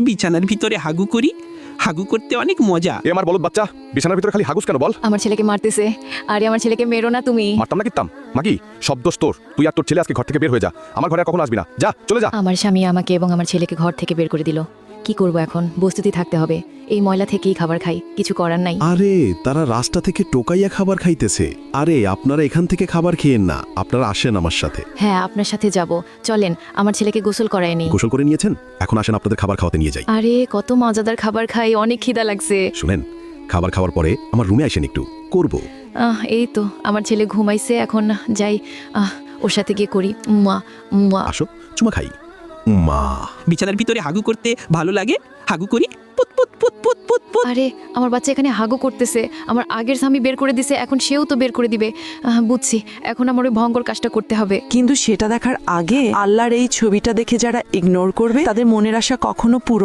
বিছানার ভিতরে হাগু করি। হাগু করতে অনেক মজা। এ আমার বলদ বাচ্চা, বিছানার ভিতরে খালি হাগুস কেন বল? আমার ছেলেকে মারতেছে। আরে আমার ছেলেকে মেরো না তুমি। মারতাম না কিত্তাম মাগি, সব দোষ তোর। তুই আর তোর ছেলে আজকে ঘর থেকে বের হয়ে যা। আমার ঘরে আর কখনো আসবি না, যা চলে যা। আমার স্বামী আমাকে এবং আমার ছেলেকে ঘর থেকে বের করে দিল। কি করব এখন? বস্তুতি থাকতে হবে। এই ময়লা থেকেই খাবার খাই, কিছু করার নাই। আরে তারা রাস্তা থেকে টোকাইয়া খাবার খাইতেছে। আরে আপনারা এখান থেকে খাবার খেয়েন না, আপনারা আসেন আমার সাথে। হ্যাঁ, আপনার সাথে যাব। চলেন, আমার ছেলেকে গোসল করায় নেই। গোসল করে নিয়েছেন, এখন আসেন আপনাদের খাবার খাওয়াতে নিয়ে যাই। আরে কত মজাদার খাবার খাই, অনেক খিদা লাগছে। শুনেন, খাবার খাওয়ার পরে আমার রুমে আসেন, একটু করব। এই তো আমার ছেলে ঘুমাইছে, এখন যাই ওর সাথে গিয়ে করি। মা মা। আসো চুমা খাই। মা, বিছানার ভিতরে হাগু করতে ভালো লাগে, হাগু করি। পুত পুত পুত পুত পুত পুত। আরে আমার বাচ্চা এখানে হাগু করতেছে। আমার আগের স্বামী বের করে দিছে, এখন সেও তো বের করে দিবে। বুঝছি, এখন আমার ওই ভয়ঙ্কর কাজটা করতে হবে। কিন্তু সেটা দেখার আগে আল্লাহর এই ছবিটা দেখে যারা ইগনোর করবে তাদের মনের আশা কখনো পূরণ